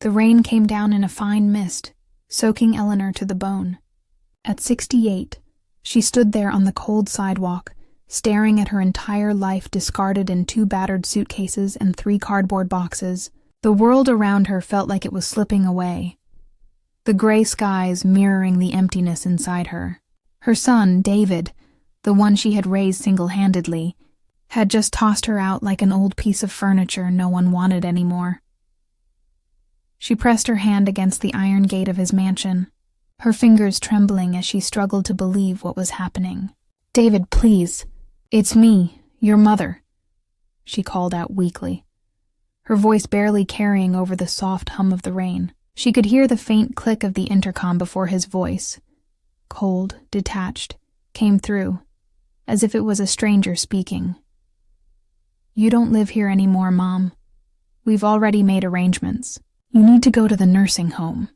The rain came down in a fine mist, soaking Eleanor to the bone. At 68, she stood there on the cold sidewalk, staring at her entire life discarded in 2 battered suitcases and 3 cardboard boxes. The world around her felt like it was slipping away, the gray skies mirroring the emptiness inside her. Her son, David, the one she had raised single-handedly, had just tossed her out like an old piece of furniture no one wanted anymore. She pressed her hand against the iron gate of his mansion, her fingers trembling as she struggled to believe what was happening. "David, please. It's me, your mother," she called out weakly, her voice barely carrying over the soft hum of the rain. She could hear the faint click of the intercom before his voice, cold, detached, came through, as if it was a stranger speaking. "You don't live here anymore, Mom. We've already made arrangements. You need to go to the nursing home,"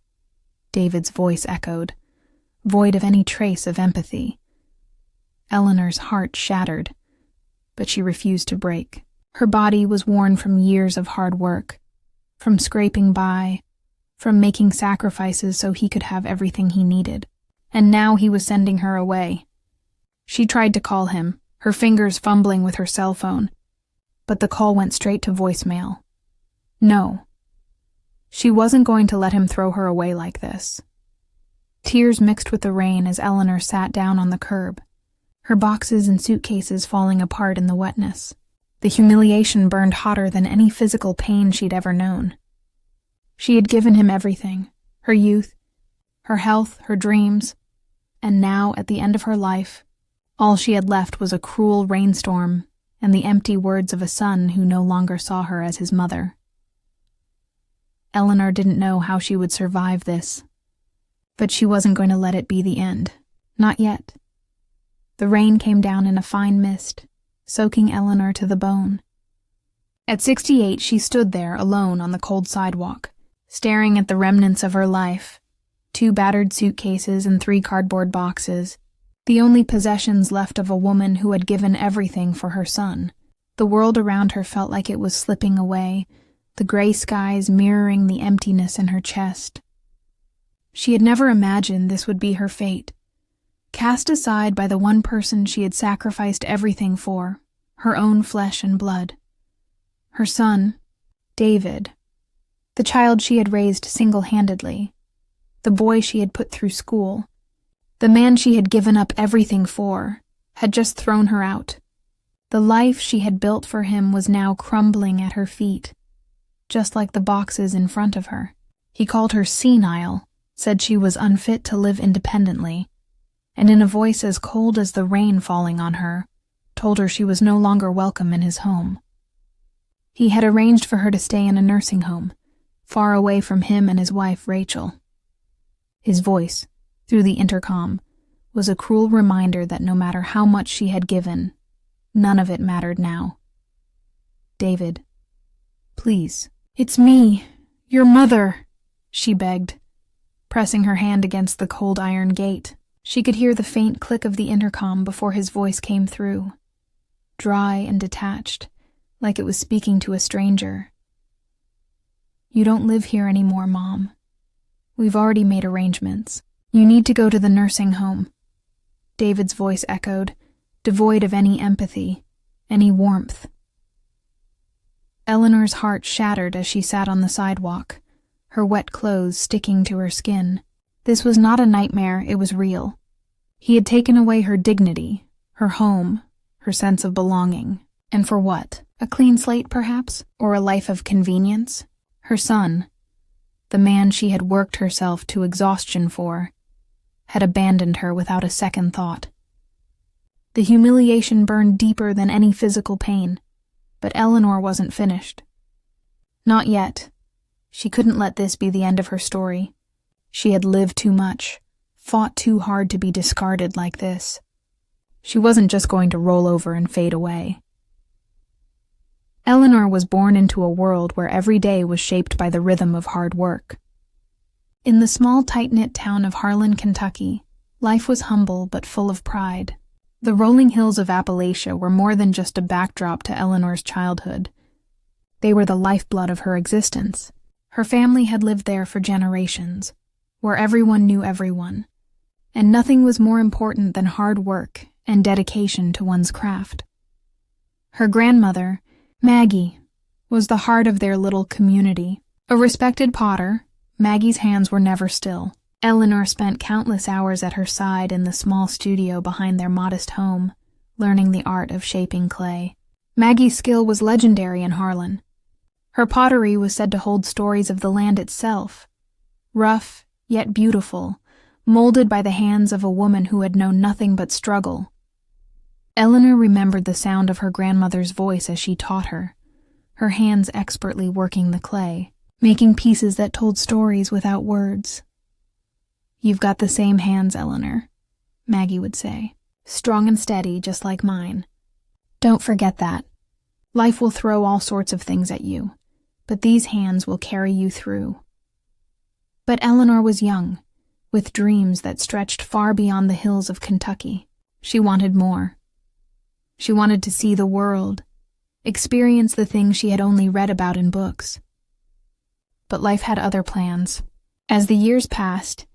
David's voice echoed, void of any trace of empathy. Eleanor's heart shattered, but she refused to break. Her body was worn from years of hard work, from scraping by, from making sacrifices so he could have everything he needed. And now he was sending her away. She tried to call him, her fingers fumbling with her cell phone, but the call went straight to voicemail. No. She wasn't going to let him throw her away like this. Tears mixed with the rain as Eleanor sat down on the curb, her boxes and suitcases falling apart in the wetness. The humiliation burned hotter than any physical pain she'd ever known. She had given him everything, her youth, her health, her dreams, and now, at the end of her life, all she had left was a cruel rainstorm and the empty words of a son who no longer saw her as his mother. Eleanor didn't know how she would survive this, but she wasn't going to let it be the end. Not yet. The rain came down in a fine mist, soaking Eleanor to the bone. At 68, she stood there alone on the cold sidewalk, staring at the remnants of her life, 2 battered suitcases and 3 cardboard boxes, the only possessions left of a woman who had given everything for her son. The world around her felt like it was slipping away, the gray skies mirroring the emptiness in her chest. She had never imagined this would be her fate, cast aside by the one person she had sacrificed everything for, her own flesh and blood. Her son, David, the child she had raised single-handedly, the boy she had put through school, the man she had given up everything for, had just thrown her out. The life she had built for him was now crumbling at her feet, just like the boxes in front of her. He called her senile, said she was unfit to live independently, and in a voice as cold as the rain falling on her, told her she was no longer welcome in his home. He had arranged for her to stay in a nursing home, far away from him and his wife, Rachel. His voice, through the intercom, was a cruel reminder that no matter how much she had given, none of it mattered now. "David, please." "It's me, your mother," she begged, pressing her hand against the cold iron gate. She could hear the faint click of the intercom before his voice came through, dry and detached, like it was speaking to a stranger. "You don't live here anymore, Mom. We've already made arrangements. You need to go to the nursing home." David's voice echoed, devoid of any empathy, any warmth. Eleanor's heart shattered as she sat on the sidewalk, her wet clothes sticking to her skin. This was not a nightmare, it was real. He had taken away her dignity, her home, her sense of belonging. And for what? A clean slate, perhaps? Or a life of convenience? Her son, the man she had worked herself to exhaustion for, had abandoned her without a second thought. The humiliation burned deeper than any physical pain, but Eleanor wasn't finished. Not yet. She couldn't let this be the end of her story. She had lived too much, fought too hard to be discarded like this. She wasn't just going to roll over and fade away. Eleanor was born into a world where every day was shaped by the rhythm of hard work. In the small, tight-knit town of Harlan, Kentucky, life was humble but full of pride. The rolling hills of Appalachia were more than just a backdrop to Eleanor's childhood. They were the lifeblood of her existence. Her family had lived there for generations, where everyone knew everyone, and nothing was more important than hard work and dedication to one's craft. Her grandmother, Maggie, was the heart of their little community. A respected potter, Maggie's hands were never still. Eleanor spent countless hours at her side in the small studio behind their modest home, learning the art of shaping clay. Maggie's skill was legendary in Harlan. Her pottery was said to hold stories of the land itself, rough yet beautiful, molded by the hands of a woman who had known nothing but struggle. Eleanor remembered the sound of her grandmother's voice as she taught her, her hands expertly working the clay, making pieces that told stories without words. "You've got the same hands, Eleanor," Maggie would say, "strong and steady just like mine. Don't forget that. Life will throw all sorts of things at you, but these hands will carry you through." But Eleanor was young, with dreams that stretched far beyond the hills of Kentucky. She wanted more. She wanted to see the world, experience the things she had only read about in books. But life had other plans. As the years passed,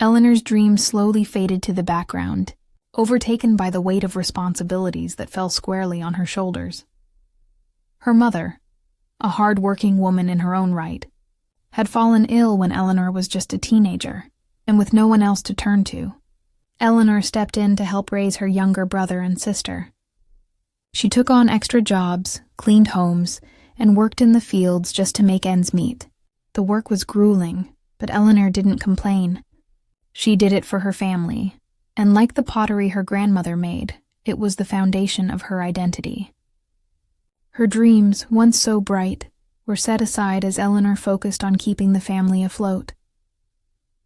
Eleanor's dreams slowly faded to the background, overtaken by the weight of responsibilities that fell squarely on her shoulders. Her mother, a hard-working woman in her own right, had fallen ill when Eleanor was just a teenager, and with no one else to turn to, Eleanor stepped in to help raise her younger brother and sister. She took on extra jobs, cleaned homes, and worked in the fields just to make ends meet. The work was grueling, but Eleanor didn't complain. She did it for her family, and like the pottery her grandmother made, it was the foundation of her identity. Her dreams, once so bright, were set aside as Eleanor focused on keeping the family afloat.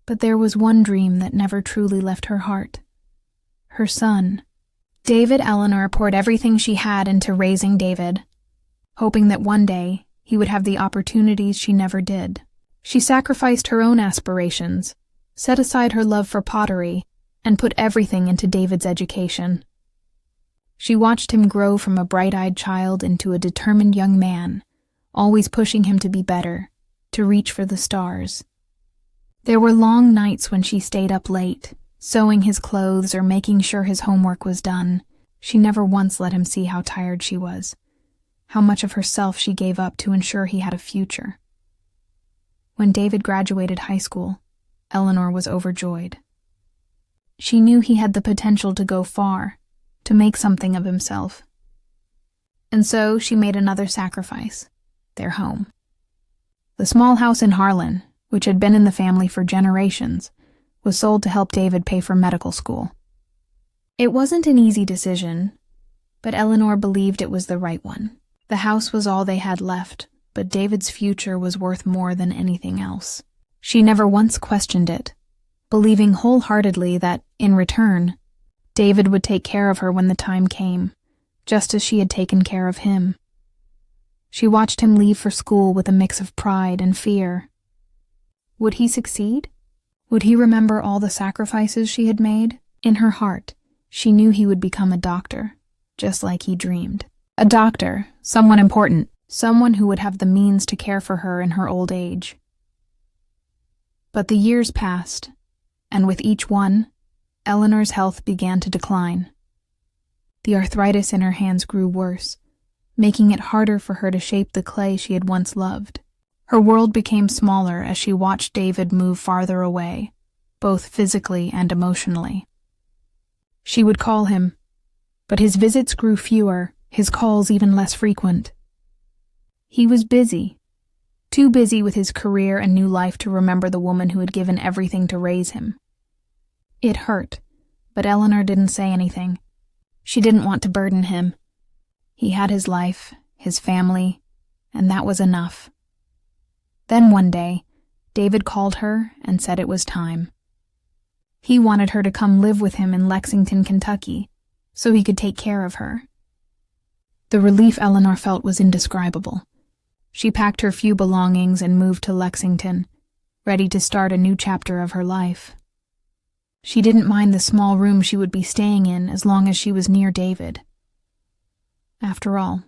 But there was one dream that never truly left her heart. Her son. David. Eleanor poured everything she had into raising David, hoping that one day he would have the opportunities she never did. She sacrificed her own aspirations, set aside her love for pottery, and put everything into David's education. She watched him grow from a bright-eyed child into a determined young man, always pushing him to be better, to reach for the stars. There were long nights when she stayed up late, sewing his clothes or making sure his homework was done. She never once let him see how tired she was, how much of herself she gave up to ensure he had a future. When David graduated high school, Eleanor was overjoyed. She knew he had the potential to go far, to make something of himself. And so she made another sacrifice, their home. The small house in Harlan, which had been in the family for generations, was sold to help David pay for medical school. It wasn't an easy decision, but Eleanor believed it was the right one. The house was all they had left, but David's future was worth more than anything else. She never once questioned it, believing wholeheartedly that, in return, David would take care of her when the time came, just as she had taken care of him. She watched him leave for school with a mix of pride and fear. Would he succeed? Would he remember all the sacrifices she had made? In her heart, she knew he would become a doctor, just like he dreamed. A doctor, someone important, someone who would have the means to care for her in her old age. But the years passed, and with each one, Eleanor's health began to decline. The arthritis in her hands grew worse, making it harder for her to shape the clay she had once loved. Her world became smaller as she watched David move farther away, both physically and emotionally. She would call him, but his visits grew fewer, his calls even less frequent. He was busy, too busy with his career and new life to remember the woman who had given everything to raise him. It hurt, but Eleanor didn't say anything. She didn't want to burden him. He had his life, his family, and that was enough. Then one day, David called her and said it was time. He wanted her to come live with him in Lexington, Kentucky, so he could take care of her. The relief Eleanor felt was indescribable. She packed her few belongings and moved to Lexington, ready to start a new chapter of her life. She didn't mind the small room she would be staying in as long as she was near David. After all,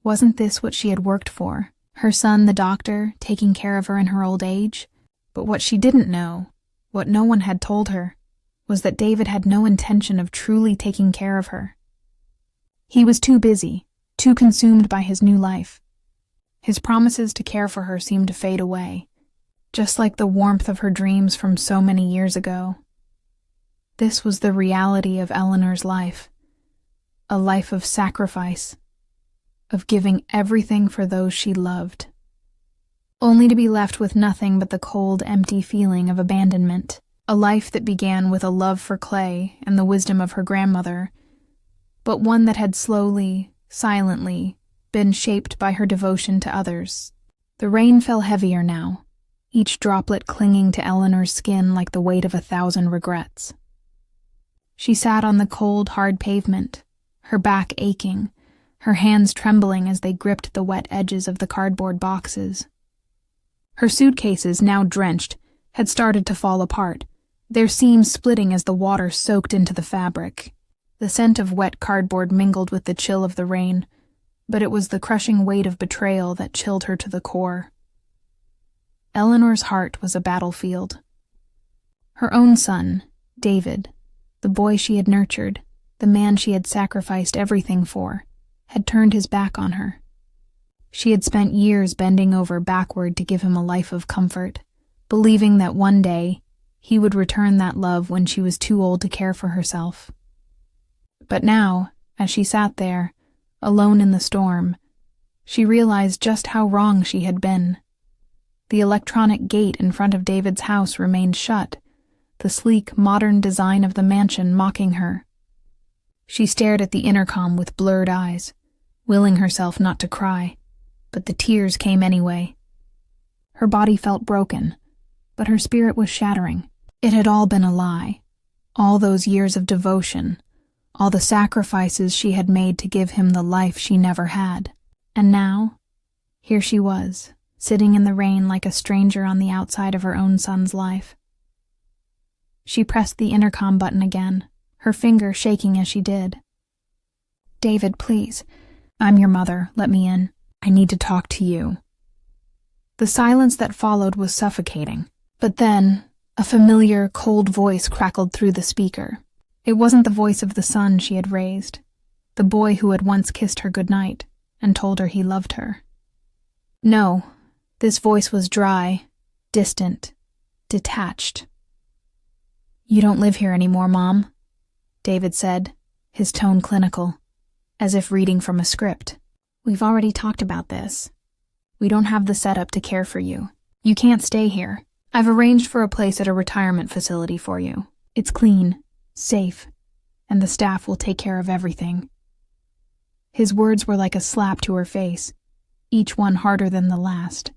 wasn't this what she had worked for, Her son, the doctor, taking care of her in her old age. But what she didn't know, what no one had told her, was that David had no intention of truly taking care of her. He was too busy, too consumed by his new life. His promises to care for her seemed to fade away, just like the warmth of her dreams from so many years ago. This was the reality of Eleanor's life, a life of sacrifice, of giving everything for those she loved, only to be left with nothing but the cold, empty feeling of abandonment, a life that began with a love for Clay and the wisdom of her grandmother, but one that had slowly, silently, been shaped by her devotion to others. The rain fell heavier now, each droplet clinging to Eleanor's skin like the weight of 1,000 regrets. She sat on the cold, hard pavement, her back aching, her hands trembling as they gripped the wet edges of the cardboard boxes. Her suitcases, now drenched, had started to fall apart, their seams splitting as the water soaked into the fabric. The scent of wet cardboard mingled with the chill of the rain, but it was the crushing weight of betrayal that chilled her to the core. Eleanor's heart was a battlefield. Her own son, David, the boy she had nurtured, the man she had sacrificed everything for, had turned his back on her. She had spent years bending over backward to give him a life of comfort, believing that one day he would return that love when she was too old to care for herself. But now, as she sat there, alone in the storm, she realized just how wrong she had been. The electronic gate in front of David's house remained shut, the sleek, modern design of the mansion mocking her. She stared at the intercom with blurred eyes, willing herself not to cry, but the tears came anyway. Her body felt broken, but her spirit was shattering. It had all been a lie. All those years of devotion, all the sacrifices she had made to give him the life she never had. And now, here she was, sitting in the rain like a stranger on the outside of her own son's life. She pressed the intercom button again, her finger shaking as she did. "David, please. I'm your mother. Let me in. I need to talk to you." The silence that followed was suffocating, but then a familiar, cold voice crackled through the speaker. It wasn't the voice of the son she had raised, the boy who had once kissed her goodnight and told her he loved her. No, this voice was dry, distant, detached. "You don't live here anymore, Mom," David said, his tone clinical, as if reading from a script. "We've already talked about this. We don't have the setup to care for you. You can't stay here. I've arranged for a place at a retirement facility for you. It's clean, safe, and the staff will take care of everything." His words were like a slap to her face, each one harder than the last.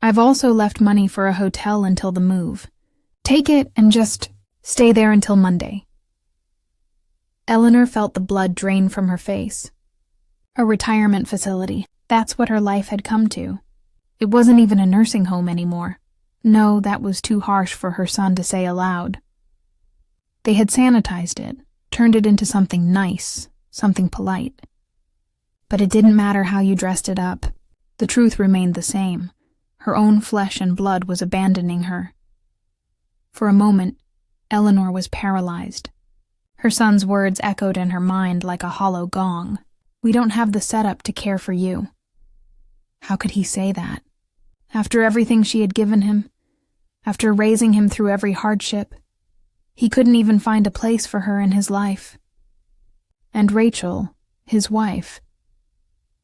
"I've also left money for a hotel until the move. Take it and just stay there until Monday." Eleanor felt the blood drain from her face. A retirement facility, that's what her life had come to. It wasn't even a nursing home anymore. No, that was too harsh for her son to say aloud. They had sanitized it, turned it into something nice, something polite. But it didn't matter how you dressed it up. The truth remained the same. Her own flesh and blood was abandoning her. For a moment, Eleanor was paralyzed. Her son's words echoed in her mind like a hollow gong. "We don't have the setup to care for you." How could he say that? After everything she had given him, after raising him through every hardship, he couldn't even find a place for her in his life. And Rachel, his wife,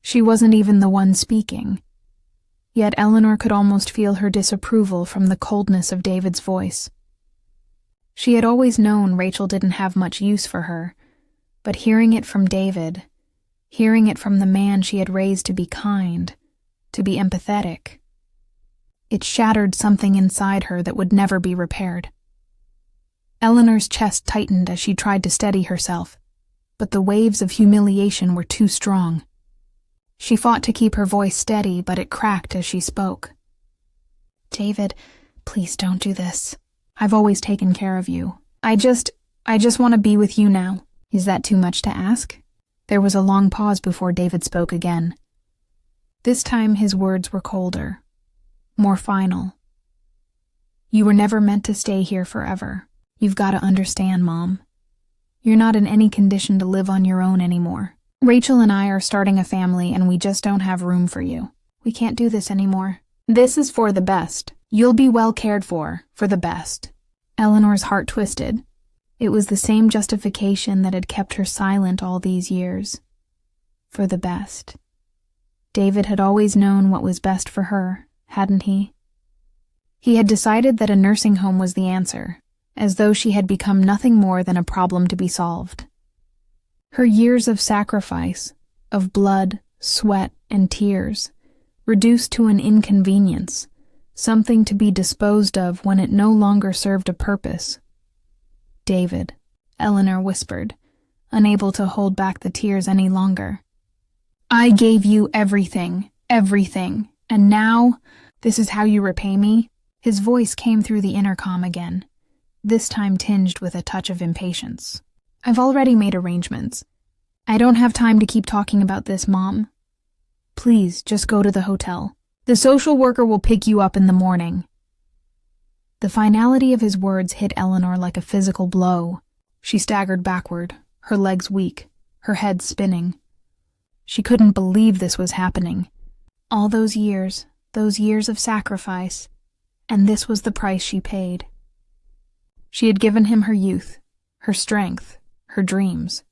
she wasn't even the one speaking. Yet Eleanor could almost feel her disapproval from the coldness of David's voice. She had always known Rachel didn't have much use for her, but hearing it from David, hearing it from the man she had raised to be kind, to be empathetic, it shattered something inside her that would never be repaired. Eleanor's chest tightened as she tried to steady herself, but the waves of humiliation were too strong. She fought to keep her voice steady, but it cracked as she spoke. "David, please don't do this. I've always taken care of you. I just want to be with you now." "Is that too much to ask?" There was a long pause before David spoke again. This time his words were colder, more final. You were never meant to stay here forever. You've got to understand, Mom. You're not in any condition to live on your own anymore. Rachel and I are starting a family and we just don't have room for you. We can't do this anymore. This is for the best. You'll be well cared for the best. Eleanor's heart twisted. It was the same justification that had kept her silent all these years. For the best. David had always known what was best for her, hadn't he? He had decided that a nursing home was the answer, as though she had become nothing more than a problem to be solved. Her years of sacrifice, of blood, sweat, and tears, reduced to an inconvenience, something to be disposed of when it no longer served a purpose. David, Eleanor whispered, unable to hold back the tears any longer. I gave you everything, and now, this is how you repay me? His voice came through the intercom again, this time tinged with a touch of impatience. I've already made arrangements. I don't have time to keep talking about this, Mom. Please, just go to the hotel. The social worker will pick you up in the morning. The finality of his words hit Eleanor like a physical blow. She staggered backward, her legs weak, her head spinning. She couldn't believe this was happening. All those years of sacrifice, and this was the price she paid. She had given him her youth, her strength, her dreams.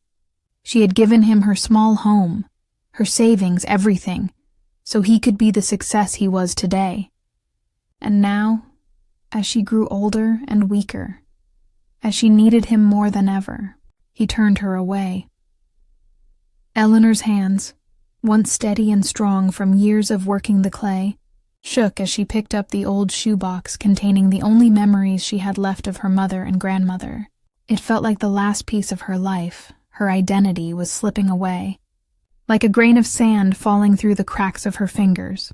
She had given him her small home, her savings, everything, so he could be the success he was today. And now, as she grew older and weaker, as she needed him more than ever, he turned her away. Eleanor's hands, once steady and strong from years of working the clay, shook as she picked up the old shoebox containing the only memories she had left of her mother and grandmother. It felt like the last piece of her life, her identity, was slipping away, like a grain of sand falling through the cracks of her fingers.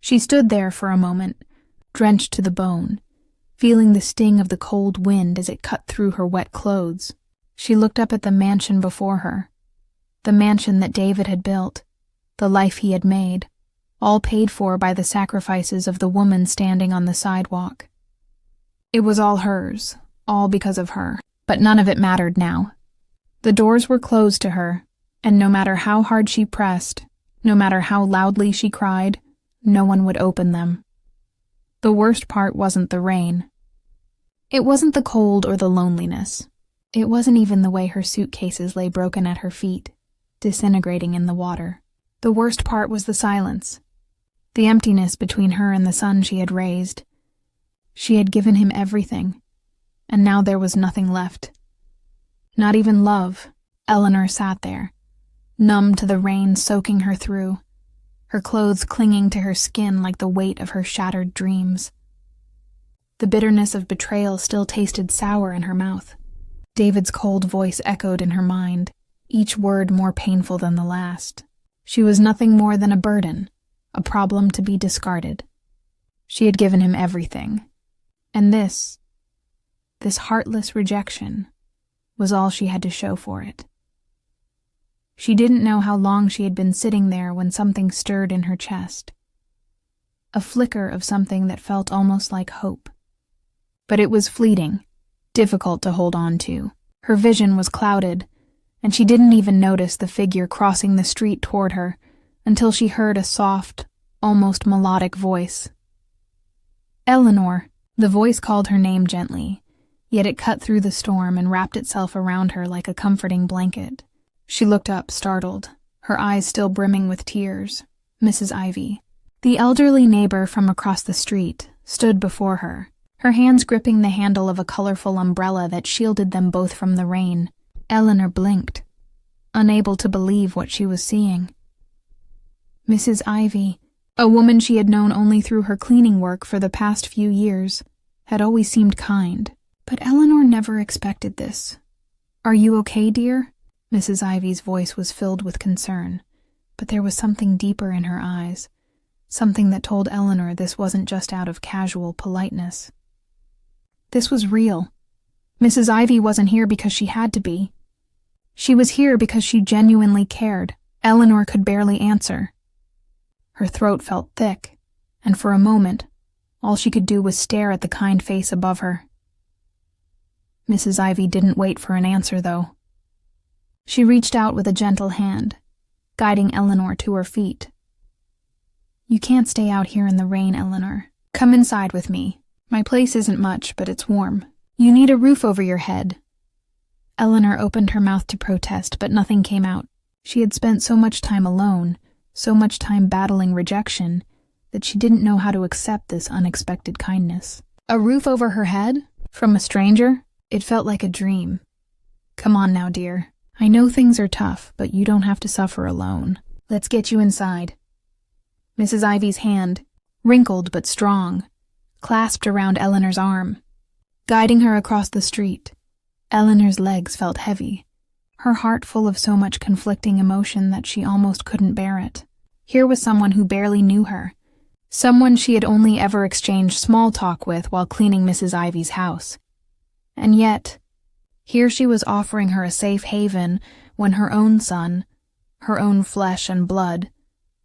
She stood there for a moment, drenched to the bone, feeling the sting of the cold wind as it cut through her wet clothes. She looked up at the mansion before her, the mansion that David had built, the life he had made, all paid for by the sacrifices of the woman standing on the sidewalk. It was all hers, all because of her, but none of it mattered now. The doors were closed to her, and no matter how hard she pressed, no matter how loudly she cried, no one would open them. The worst part wasn't the rain. It wasn't the cold or the loneliness. It wasn't even the way her suitcases lay broken at her feet, disintegrating in the water. The worst part was the silence, the emptiness between her and the son she had raised. She had given him everything, and now there was nothing left. Not even love. Eleanor sat there, numb to the rain soaking her through, her clothes clinging to her skin like the weight of her shattered dreams. The bitterness of betrayal still tasted sour in her mouth. David's cold voice echoed in her mind, each word more painful than the last. She was nothing more than a burden, a problem to be discarded. She had given him everything, and this heartless rejection was all she had to show for it. She didn't know how long she had been sitting there when something stirred in her chest. A flicker of something that felt almost like hope. But it was fleeting, difficult to hold on to. Her vision was clouded, and she didn't even notice the figure crossing the street toward her until she heard a soft, almost melodic voice. Eleanor. The voice called her name gently, yet it cut through the storm and wrapped itself around her like a comforting blanket. She looked up, startled, her eyes still brimming with tears. Mrs. Ivy, the elderly neighbor from across the street, stood before her, her hands gripping the handle of a colorful umbrella that shielded them both from the rain. Eleanor blinked, unable to believe what she was seeing. Mrs. Ivy, a woman she had known only through her cleaning work for the past few years, had always seemed kind, but Eleanor never expected this. Are you okay, dear? Mrs. Ivy's voice was filled with concern, but there was something deeper in her eyes, something that told Eleanor this wasn't just out of casual politeness. This was real. Mrs. Ivy wasn't here because she had to be. She was here because she genuinely cared. Eleanor could barely answer. Her throat felt thick, and for a moment, all she could do was stare at the kind face above her. Mrs. Ivy didn't wait for an answer, though. She reached out with a gentle hand, guiding Eleanor to her feet. "You can't stay out here in the rain, Eleanor. Come inside with me. My place isn't much, but it's warm. You need a roof over your head." Eleanor opened her mouth to protest, but nothing came out. She had spent so much time alone, so much time battling rejection, that she didn't know how to accept this unexpected kindness. A roof over her head? From a stranger? It felt like a dream. "Come on now, dear. I know things are tough, but you don't have to suffer alone. Let's get you inside." Mrs. Ivy's hand, wrinkled but strong, clasped around Eleanor's arm, guiding her across the street. Eleanor's legs felt heavy, her heart full of so much conflicting emotion that she almost couldn't bear it. Here was someone who barely knew her, someone she had only ever exchanged small talk with while cleaning Mrs. Ivy's house. And yet, here she was offering her a safe haven when her own son, her own flesh and blood,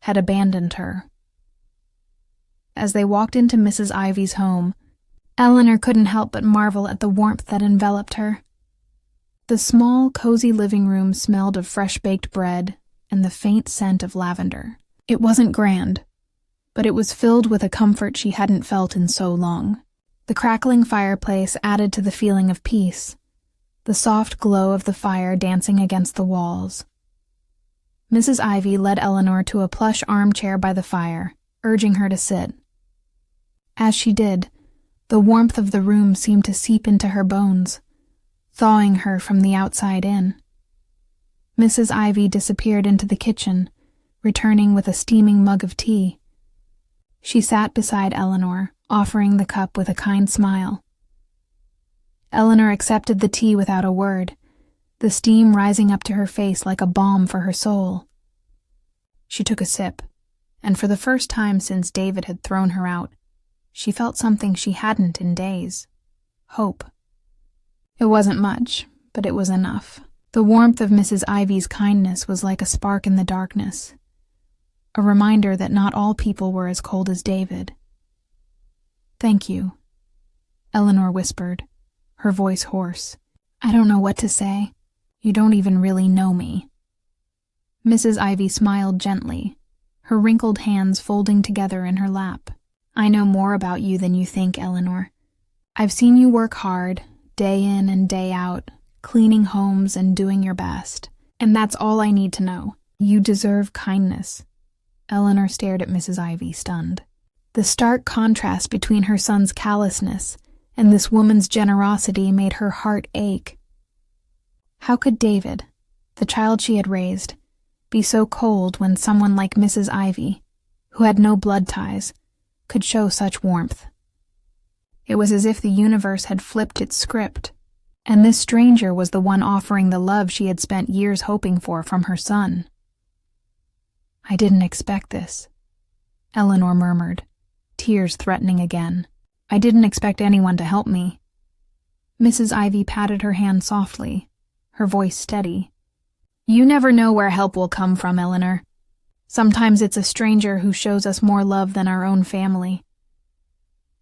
had abandoned her. As they walked into Mrs. Ivy's home, Eleanor couldn't help but marvel at the warmth that enveloped her. The small, cozy living room smelled of fresh-baked bread and the faint scent of lavender. It wasn't grand, but it was filled with a comfort she hadn't felt in so long. The crackling fireplace added to the feeling of peace, the soft glow of the fire dancing against the walls. Mrs. Ivy led Eleanor to a plush armchair by the fire, urging her to sit. As she did, the warmth of the room seemed to seep into her bones, thawing her from the outside in. Mrs. Ivy disappeared into the kitchen, returning with a steaming mug of tea. She sat beside Eleanor, offering the cup with a kind smile. Eleanor accepted the tea without a word, the steam rising up to her face like a balm for her soul. She took a sip, and for the first time since David had thrown her out, she felt something she hadn't in days: hope. It wasn't much, but it was enough. The warmth of Mrs. Ivy's kindness was like a spark in the darkness, a reminder that not all people were as cold as David. "Thank you," Eleanor whispered, her voice hoarse. "I don't know what to say. You don't even really know me." Mrs. Ivy smiled gently, her wrinkled hands folding together in her lap. "I know more about you than you think, Eleanor. I've seen you work hard, day in and day out, cleaning homes and doing your best. And that's all I need to know. You deserve kindness." Eleanor stared at Mrs. Ivy, stunned. The stark contrast between her son's callousness and this woman's generosity made her heart ache. How could David, the child she had raised, be so cold when someone like Mrs. Ivy, who had no blood ties, could show such warmth? It was as if the universe had flipped its script, and this stranger was the one offering the love she had spent years hoping for from her son. "I didn't expect this," Eleanor murmured, tears threatening again. "I didn't expect anyone to help me." Mrs. Ivy patted her hand softly, her voice steady. "You never know where help will come from, Eleanor. Sometimes it's a stranger who shows us more love than our own family."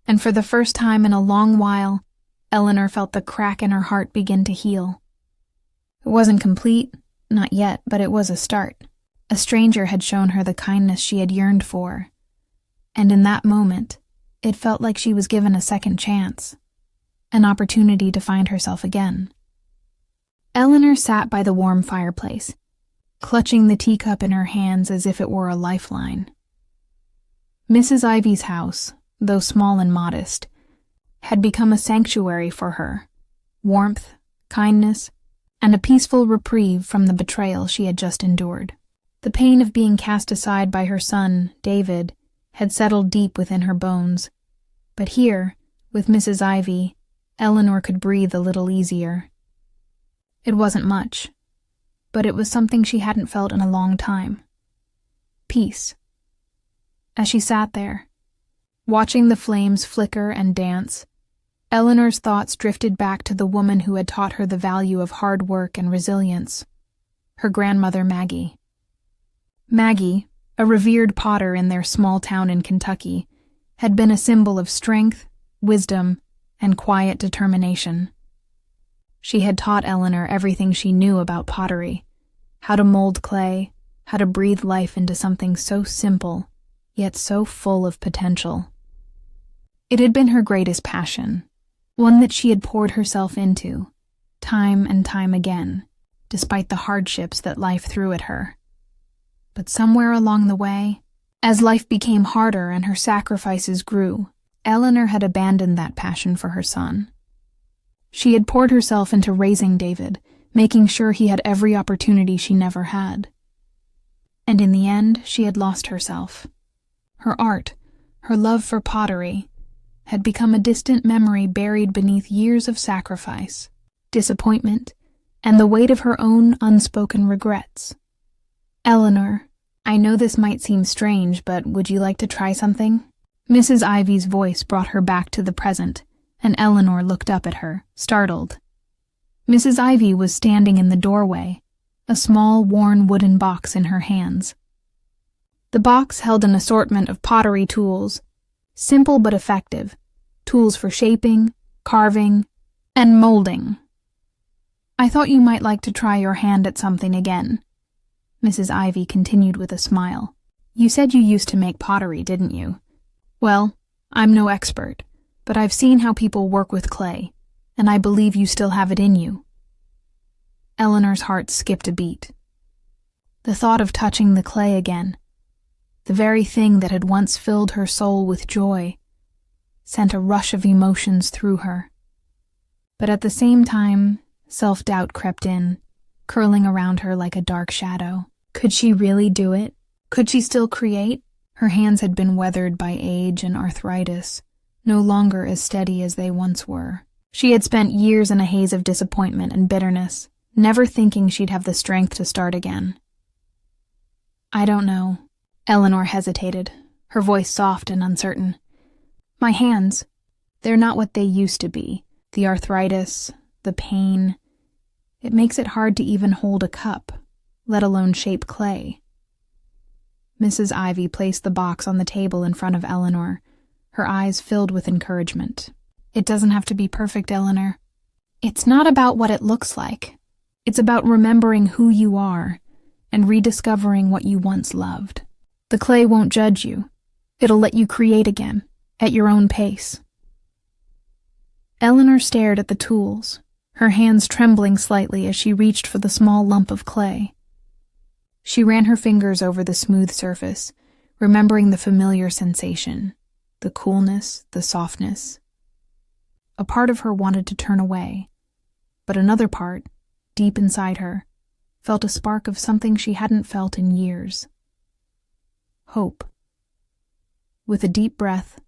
And for the first time in a long while, Eleanor felt the crack in her heart begin to heal. It wasn't complete, not yet, but it was a start. A stranger had shown her the kindness she had yearned for, and in that moment, it felt like she was given a second chance, an opportunity to find herself again. Eleanor sat by the warm fireplace, clutching the teacup in her hands as if it were a lifeline. Mrs. Ivy's house, though small and modest, had become a sanctuary for her: warmth, kindness, and a peaceful reprieve from the betrayal she had just endured. The pain of being cast aside by her son, David, had settled deep within her bones, but here, with Mrs. Ivy, Eleanor could breathe a little easier. It wasn't much, but it was something she hadn't felt in a long time: peace. As she sat there, watching the flames flicker and dance, Eleanor's thoughts drifted back to the woman who had taught her the value of hard work and resilience: her grandmother Maggie. Maggie, a revered potter in their small town in Kentucky, had been a symbol of strength, wisdom, and quiet determination. She had taught Eleanor everything she knew about pottery, how to mold clay, how to breathe life into something so simple, yet so full of potential. It had been her greatest passion, one that she had poured herself into, time and time again, despite the hardships that life threw at her. But somewhere along the way, as life became harder and her sacrifices grew, Eleanor had abandoned that passion for her son. She had poured herself into raising David, making sure he had every opportunity she never had. And in the end, she had lost herself. Her art, her love for pottery, had become a distant memory buried beneath years of sacrifice, disappointment, and the weight of her own unspoken regrets. "Eleanor, I know this might seem strange, but would you like to try something?" Mrs. Ivy's voice brought her back to the present, and Eleanor looked up at her, startled. Mrs. Ivy was standing in the doorway, a small, worn wooden box in her hands. The box held an assortment of pottery tools, simple but effective, tools for shaping, carving, and molding. "I thought you might like to try your hand at something again," Mrs. Ivy continued with a smile. "You said you used to make pottery, didn't you? Well, I'm no expert, but I've seen how people work with clay, and I believe you still have it in you." Eleanor's heart skipped a beat. The thought of touching the clay again, the very thing that had once filled her soul with joy, sent a rush of emotions through her. But at the same time, self-doubt crept in, curling around her like a dark shadow. Could she really do it? Could she still create? Her hands had been weathered by age and arthritis, no longer as steady as they once were. She had spent years in a haze of disappointment and bitterness, never thinking she'd have the strength to start again. "I don't know." Eleanor hesitated, her voice soft and uncertain. "My hands, they're not what they used to be. The arthritis, the pain, it makes it hard to even hold a cup, let alone shape clay." Mrs. Ivy placed the box on the table in front of Eleanor, her eyes filled with encouragement. "It doesn't have to be perfect, Eleanor. It's not about what it looks like. It's about remembering who you are and rediscovering what you once loved. The clay won't judge you. It'll let you create again, at your own pace." Eleanor stared at the tools, her hands trembling slightly as she reached for the small lump of clay. She ran her fingers over the smooth surface, remembering the familiar sensation, the coolness, the softness. A part of her wanted to turn away, but another part, deep inside her, felt a spark of something she hadn't felt in years. Hope. With a deep breath,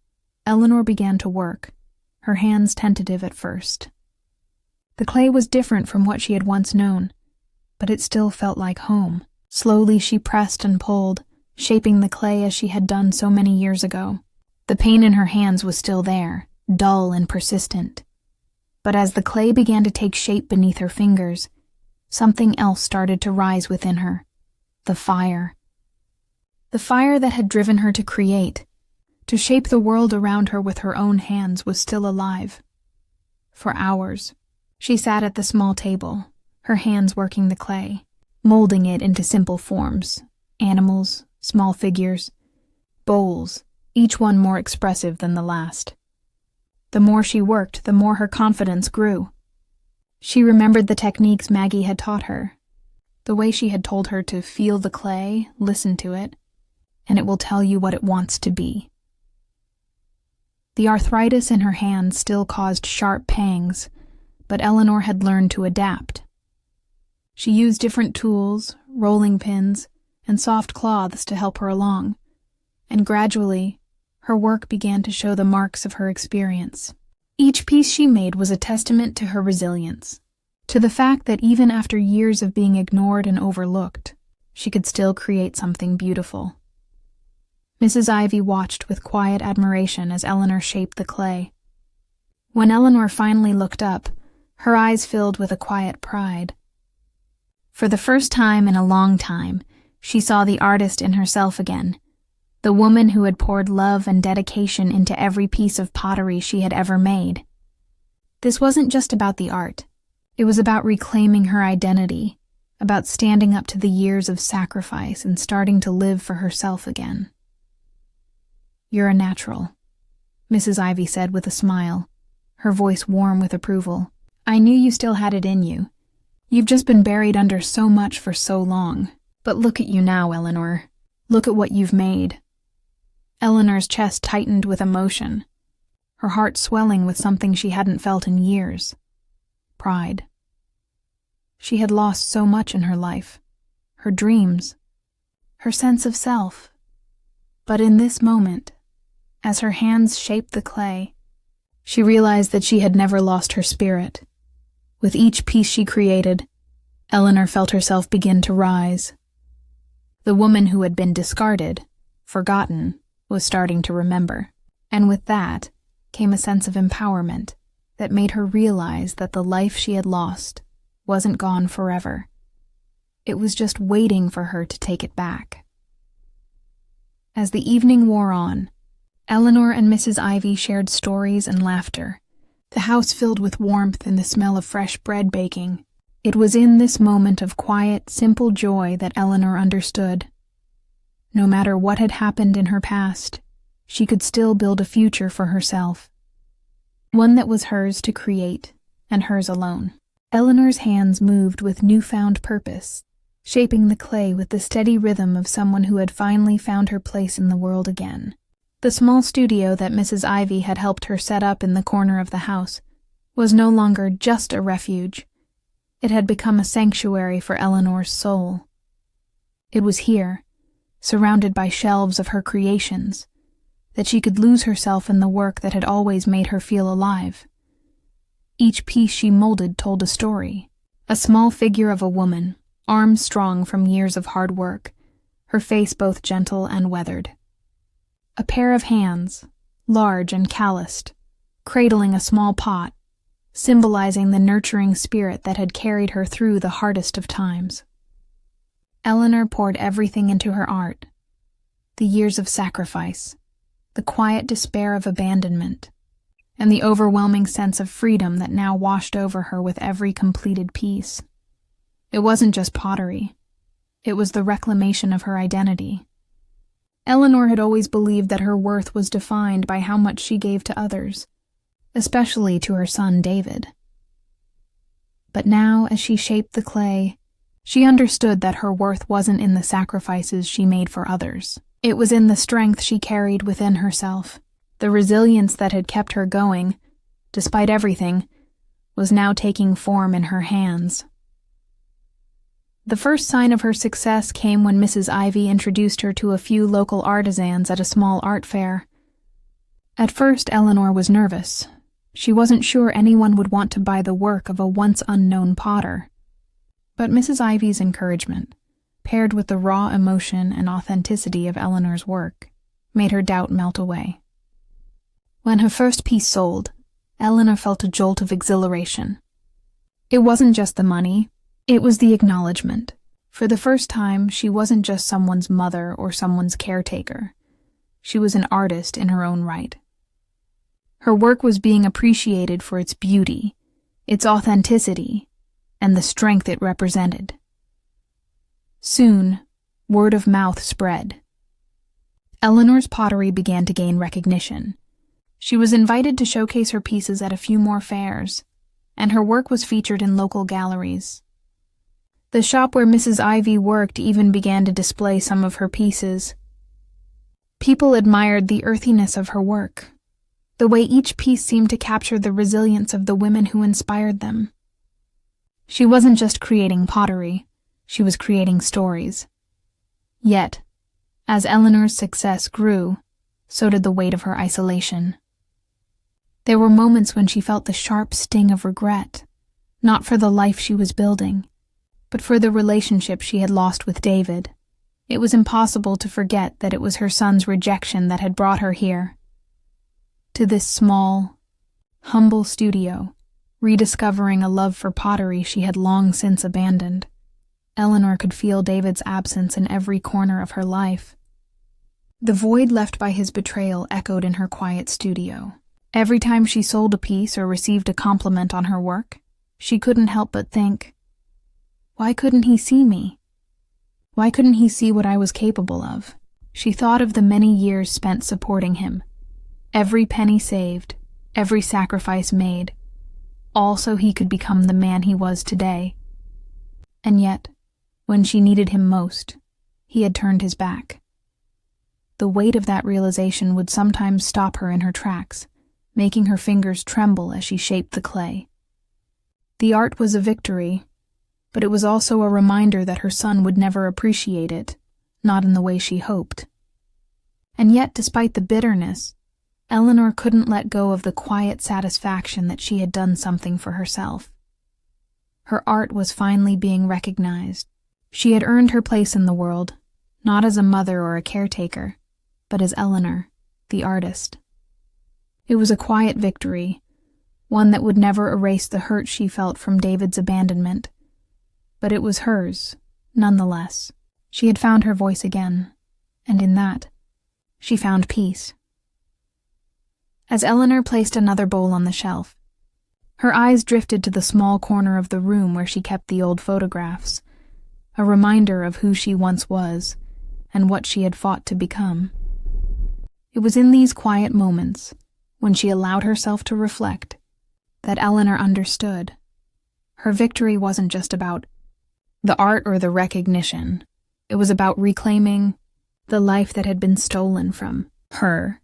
Eleanor began to work, her hands tentative at first. The clay was different from what she had once known, but it still felt like home. Slowly she pressed and pulled, shaping the clay as she had done so many years ago. The pain in her hands was still there, dull and persistent. But as the clay began to take shape beneath her fingers, something else started to rise within her. The fire. The fire that had driven her to create, to shape the world around her with her own hands, was still alive. For hours, she sat at the small table, her hands working the clay, molding it into simple forms, animals, small figures, bowls, each one more expressive than the last. The more she worked, the more her confidence grew. She remembered the techniques Maggie had taught her, the way she had told her to feel the clay, listen to it, and it will tell you what it wants to be. The arthritis in her hands still caused sharp pangs, but Eleanor had learned to adapt. She used different tools, rolling pins, and soft cloths to help her along, and gradually, her work began to show the marks of her experience. Each piece she made was a testament to her resilience, to the fact that even after years of being ignored and overlooked, she could still create something beautiful. Mrs. Ivy watched with quiet admiration as Eleanor shaped the clay. When Eleanor finally looked up, her eyes filled with a quiet pride. For the first time in a long time, she saw the artist in herself again, the woman who had poured love and dedication into every piece of pottery she had ever made. This wasn't just about the art. It was about reclaiming her identity, about standing up to the years of sacrifice and starting to live for herself again. "You're a natural," Mrs. Ivy said with a smile, her voice warm with approval. "I knew you still had it in you. You've just been buried under so much for so long. But look at you now, Eleanor. Look at what you've made." Eleanor's chest tightened with emotion, her heart swelling with something she hadn't felt in years: pride. She had lost so much in her life, her dreams, her sense of self. But in this moment, as her hands shaped the clay, she realized that she had never lost her spirit. With each piece she created, Eleanor felt herself begin to rise. The woman who had been discarded, forgotten, was starting to remember. And with that came a sense of empowerment that made her realize that the life she had lost wasn't gone forever. It was just waiting for her to take it back. As the evening wore on, Eleanor and Mrs. Ivy shared stories and laughter, the house filled with warmth and the smell of fresh bread baking. It was in this moment of quiet, simple joy that Eleanor understood. No matter what had happened in her past, she could still build a future for herself, one that was hers to create, and hers alone. Eleanor's hands moved with newfound purpose, shaping the clay with the steady rhythm of someone who had finally found her place in the world again. The small studio that Mrs. Ivy had helped her set up in the corner of the house was no longer just a refuge. It had become a sanctuary for Eleanor's soul. It was here, surrounded by shelves of her creations, that she could lose herself in the work that had always made her feel alive. Each piece she molded told a story, a small figure of a woman, arms strong from years of hard work, her face both gentle and weathered. A pair of hands, large and calloused, cradling a small pot, symbolizing the nurturing spirit that had carried her through the hardest of times. Eleanor poured everything into her art: the years of sacrifice, the quiet despair of abandonment, and the overwhelming sense of freedom that now washed over her with every completed piece. It wasn't just pottery. It was the reclamation of her identity. Eleanor had always believed that her worth was defined by how much she gave to others, especially to her son David. But now, as she shaped the clay, she understood that her worth wasn't in the sacrifices she made for others. It was in the strength she carried within herself. The resilience that had kept her going, despite everything, was now taking form in her hands. The first sign of her success came when Mrs. Ivy introduced her to a few local artisans at a small art fair. At first, Eleanor was nervous. She wasn't sure anyone would want to buy the work of a once unknown potter. But Mrs. Ivy's encouragement, paired with the raw emotion and authenticity of Eleanor's work, made her doubt melt away. When her first piece sold, Eleanor felt a jolt of exhilaration. It wasn't just the money, it was the acknowledgement. For the first time, she wasn't just someone's mother or someone's caretaker. She was an artist in her own right. Her work was being appreciated for its beauty, its authenticity, and the strength it represented. Soon, word of mouth spread. Eleanor's pottery began to gain recognition. She was invited to showcase her pieces at a few more fairs, and her work was featured in local galleries. The shop where Mrs. Ivy worked even began to display some of her pieces. People admired the earthiness of her work, the way each piece seemed to capture the resilience of the women who inspired them. She wasn't just creating pottery, she was creating stories. Yet, as Eleanor's success grew, so did the weight of her isolation. There were moments when she felt the sharp sting of regret, not for the life she was building, but for the relationship she had lost with David. It was impossible to forget that it was her son's rejection that had brought her here, to this small, humble studio, rediscovering a love for pottery she had long since abandoned. Eleanor could feel David's absence in every corner of her life. The void left by his betrayal echoed in her quiet studio. Every time she sold a piece or received a compliment on her work, she couldn't help but think, why couldn't he see me? Why couldn't he see what I was capable of? She thought of the many years spent supporting him, every penny saved, every sacrifice made, all so he could become the man he was today. And yet, when she needed him most, he had turned his back. The weight of that realization would sometimes stop her in her tracks, making her fingers tremble as she shaped the clay. The art was a victory, but it was also a reminder that her son would never appreciate it, not in the way she hoped. And yet, despite the bitterness, Eleanor couldn't let go of the quiet satisfaction that she had done something for herself. Her art was finally being recognized. She had earned her place in the world, not as a mother or a caretaker, but as Eleanor, the artist. It was a quiet victory, one that would never erase the hurt she felt from David's abandonment, but it was hers, nonetheless. She had found her voice again, and in that, she found peace. As Eleanor placed another bowl on the shelf, her eyes drifted to the small corner of the room where she kept the old photographs, a reminder of who she once was and what she had fought to become. It was in these quiet moments, when she allowed herself to reflect, that Eleanor understood. Her victory wasn't just about the art or the recognition. It was about reclaiming the life that had been stolen from her.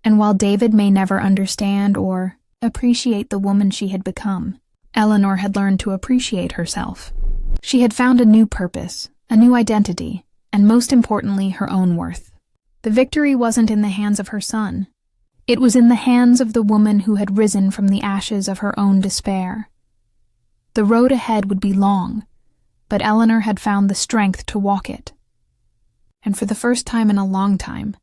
And while David may never understand or appreciate the woman she had become, Eleanor had learned to appreciate herself. She had found a new purpose, a new identity, and most importantly, her own worth. The victory wasn't in the hands of her son. It was in the hands of the woman who had risen from the ashes of her own despair. The road ahead would be long, but Eleanor had found the strength to walk it. And for the first time in a long time,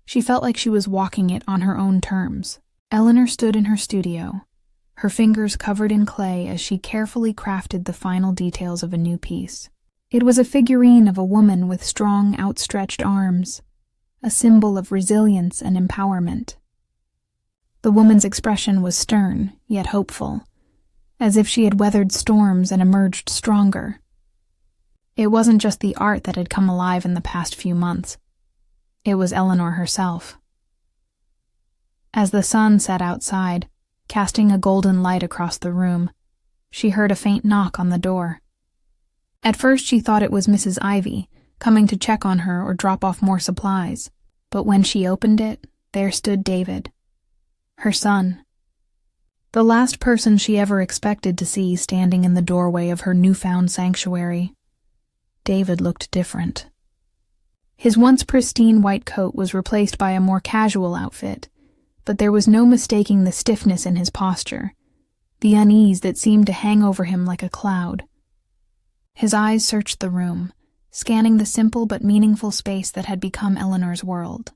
she felt like she was walking it on her own terms. Eleanor stood in her studio, her fingers covered in clay as she carefully crafted the final details of a new piece. It was a figurine of a woman with strong, outstretched arms, a symbol of resilience and empowerment. The woman's expression was stern, yet hopeful, as if she had weathered storms and emerged stronger. It wasn't just the art that had come alive in the past few months. It was Eleanor herself. As the sun set outside, casting a golden light across the room, she heard a faint knock on the door. At first she thought it was Mrs. Ivy, coming to check on her or drop off more supplies. But when she opened it, there stood David, her son. The last person she ever expected to see standing in the doorway of her newfound sanctuary. David looked different. His once pristine white coat was replaced by a more casual outfit, but there was no mistaking the stiffness in his posture, the unease that seemed to hang over him like a cloud. His eyes searched the room, scanning the simple but meaningful space that had become Eleanor's world.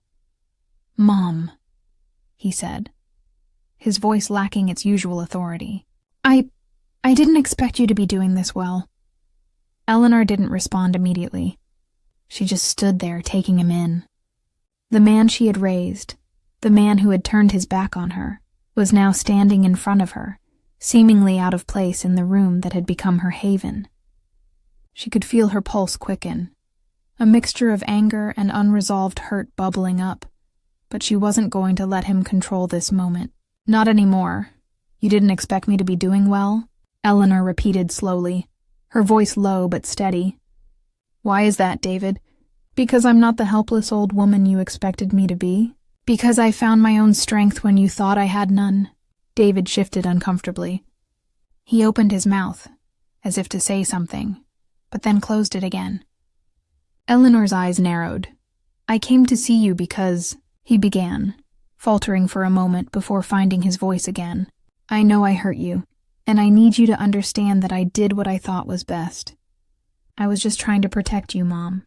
"Mom," he said, his voice lacking its usual authority. I didn't expect you to be doing this well." Eleanor didn't respond immediately. She just stood there, taking him in. The man she had raised, the man who had turned his back on her, was now standing in front of her, seemingly out of place in the room that had become her haven. She could feel her pulse quicken, a mixture of anger and unresolved hurt bubbling up, but she wasn't going to let him control this moment. "Not anymore. You didn't expect me to be doing well?" Eleanor repeated slowly, her voice low but steady. "Why is that, David? Because I'm not the helpless old woman you expected me to be? Because I found my own strength when you thought I had none?" David shifted uncomfortably. He opened his mouth, as if to say something, but then closed it again. Eleanor's eyes narrowed. "I came to see you because," he began, faltering for a moment before finding his voice again. "I know I hurt you, and I need you to understand that I did what I thought was best. I was just trying to protect you, Mom.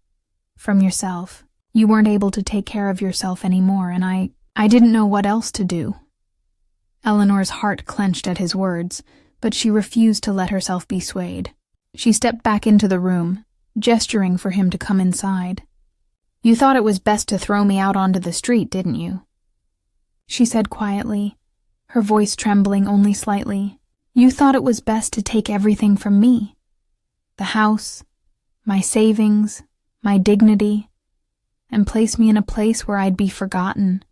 From yourself. You weren't able to take care of yourself anymore, and I didn't know what else to do." Eleanor's heart clenched at his words, but she refused to let herself be swayed. She stepped back into the room, gesturing for him to come inside. "You thought it was best to throw me out onto the street, didn't you?" she said quietly, her voice trembling only slightly. "You thought it was best to take everything from me. The house, my savings, my dignity, and place me in a place where I'd be forgotten.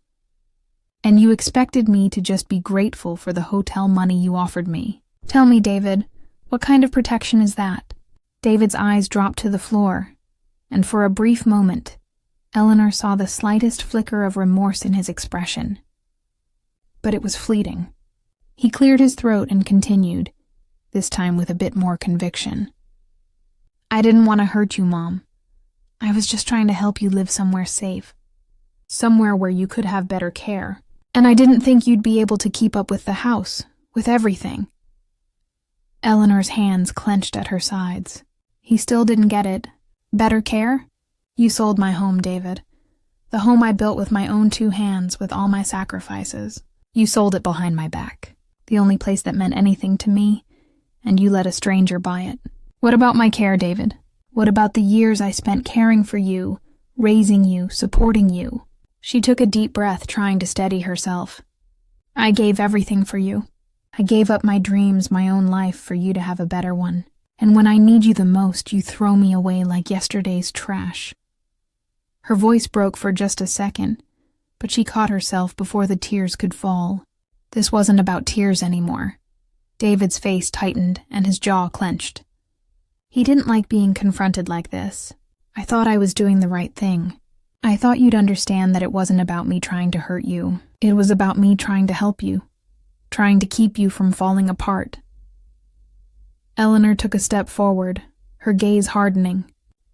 And you expected me to just be grateful for the hotel money you offered me. Tell me, David, what kind of protection is that?" David's eyes dropped to the floor, and for a brief moment, Eleanor saw the slightest flicker of remorse in his expression. But it was fleeting. He cleared his throat and continued, this time with a bit more conviction. "I didn't want to hurt you, Mom. I was just trying to help you live somewhere safe. Somewhere where you could have better care. And I didn't think you'd be able to keep up with the house, with everything." Eleanor's hands clenched at her sides. He still didn't get it. "Better care? You sold my home, David. The home I built with my own 2 hands, with all my sacrifices. You sold it behind my back. The only place that meant anything to me, and you let a stranger buy it. What about my care, David? What about the years I spent caring for you, raising you, supporting you?" She took a deep breath, trying to steady herself. "I gave everything for you. I gave up my dreams, my own life, for you to have a better one. And when I need you the most, you throw me away like yesterday's trash." Her voice broke for just a second, but she caught herself before the tears could fall. This wasn't about tears anymore. David's face tightened and his jaw clenched. He didn't like being confronted like this. "I thought I was doing the right thing. I thought you'd understand that it wasn't about me trying to hurt you. It was about me trying to help you, trying to keep you from falling apart." Eleanor took a step forward, her gaze hardening.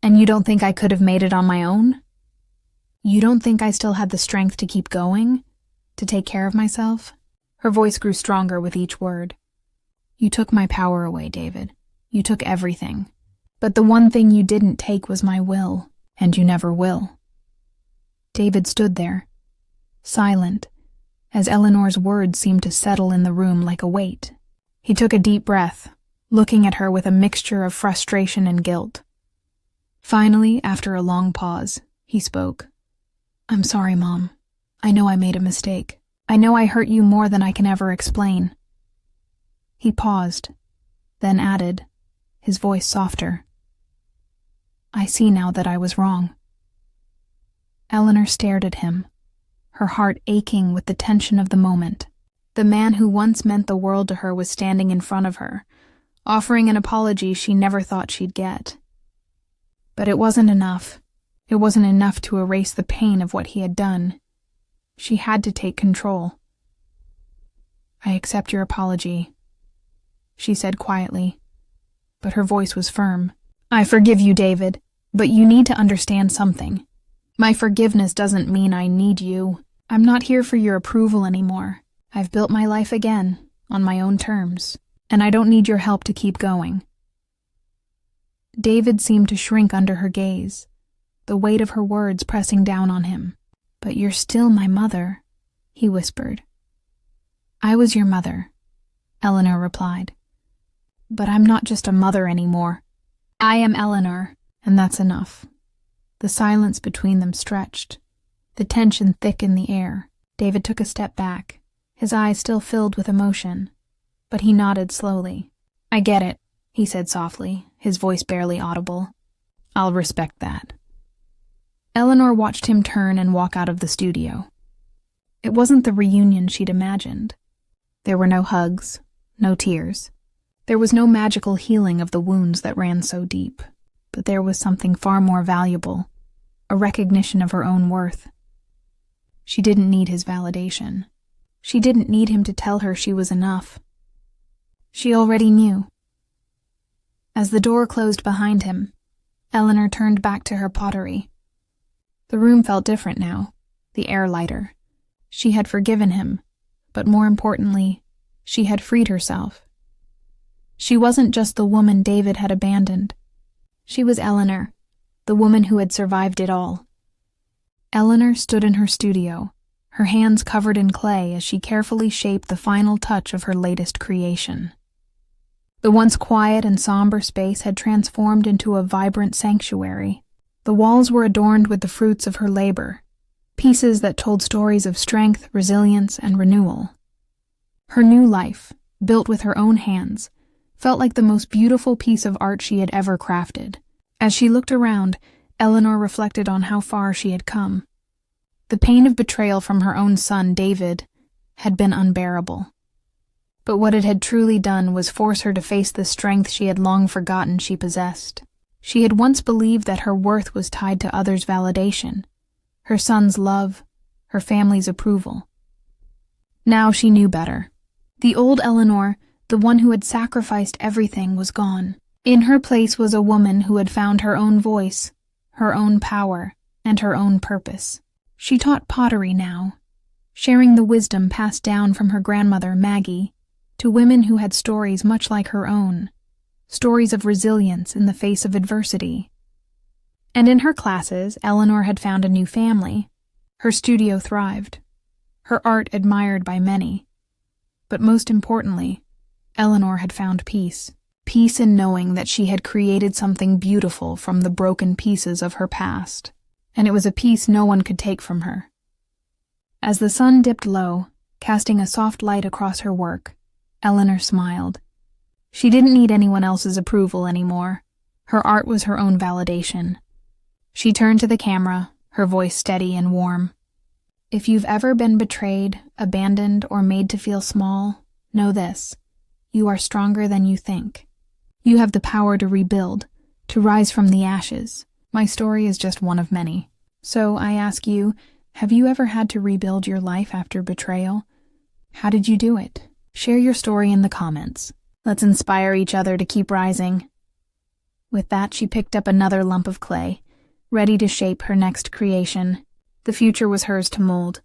"And you don't think I could have made it on my own? You don't think I still had the strength to keep going? To take care of myself?" Her voice grew stronger with each word. "You took my power away, David. You took everything. But the one thing you didn't take was my will, and you never will." David stood there, silent, as Eleanor's words seemed to settle in the room like a weight. He took a deep breath, looking at her with a mixture of frustration and guilt. Finally, after a long pause, he spoke. "I'm sorry, Mom. I know I made a mistake. I know I hurt you more than I can ever explain." He paused, then added, his voice softer, "I see now that I was wrong." Eleanor stared at him, her heart aching with the tension of the moment. The man who once meant the world to her was standing in front of her, offering an apology she never thought she'd get. But it wasn't enough. It wasn't enough to erase the pain of what he had done. She had to take control. "I accept your apology," she said quietly, but her voice was firm. "I forgive you, David, but you need to understand something. My forgiveness doesn't mean I need you. I'm not here for your approval anymore. I've built my life again, on my own terms, and I don't need your help to keep going." David seemed to shrink under her gaze, the weight of her words pressing down on him. "But you're still my mother," he whispered. "I was your mother," Eleanor replied. "But I'm not just a mother anymore. I am Eleanor, and that's enough." The silence between them stretched, the tension thick in the air. David took a step back, his eyes still filled with emotion, but he nodded slowly. "I get it," he said softly, his voice barely audible. "I'll respect that." Eleanor watched him turn and walk out of the studio. It wasn't the reunion she'd imagined. There were no hugs, no tears. There was no magical healing of the wounds that ran so deep. But there was something far more valuable, a recognition of her own worth. She didn't need his validation. She didn't need him to tell her she was enough. She already knew. As the door closed behind him, Eleanor turned back to her pottery. The room felt different now, the air lighter. She had forgiven him, but more importantly, she had freed herself. She wasn't just the woman David had abandoned. She was Eleanor, the woman who had survived it all. Eleanor stood in her studio, her hands covered in clay as she carefully shaped the final touch of her latest creation. The once quiet and somber space had transformed into a vibrant sanctuary. The walls were adorned with the fruits of her labor, pieces that told stories of strength, resilience, and renewal. Her new life, built with her own hands, felt like the most beautiful piece of art she had ever crafted. As she looked around, Eleanor reflected on how far she had come. The pain of betrayal from her own son, David, had been unbearable. But what it had truly done was force her to face the strength she had long forgotten she possessed. She had once believed that her worth was tied to others' validation, her son's love, her family's approval. Now she knew better. The old Eleanor, the one who had sacrificed everything, was gone. In her place was a woman who had found her own voice, her own power, and her own purpose. She taught pottery now, sharing the wisdom passed down from her grandmother, Maggie, to women who had stories much like her own, stories of resilience in the face of adversity. And in her classes, Eleanor had found a new family. Her studio thrived, her art admired by many. But most importantly, Eleanor had found peace. Peace in knowing that she had created something beautiful from the broken pieces of her past. And it was a peace no one could take from her. As the sun dipped low, casting a soft light across her work, Eleanor smiled. She didn't need anyone else's approval anymore. Her art was her own validation. She turned to the camera, her voice steady and warm. If you've ever been betrayed, abandoned, or made to feel small, know this: you are stronger than you think. You have the power to rebuild, to rise from the ashes. My story is just one of many. So I ask you, have you ever had to rebuild your life after betrayal? How did you do it? Share your story in the comments. Let's inspire each other to keep rising. With that, she picked up another lump of clay, ready to shape her next creation. The future was hers to mold,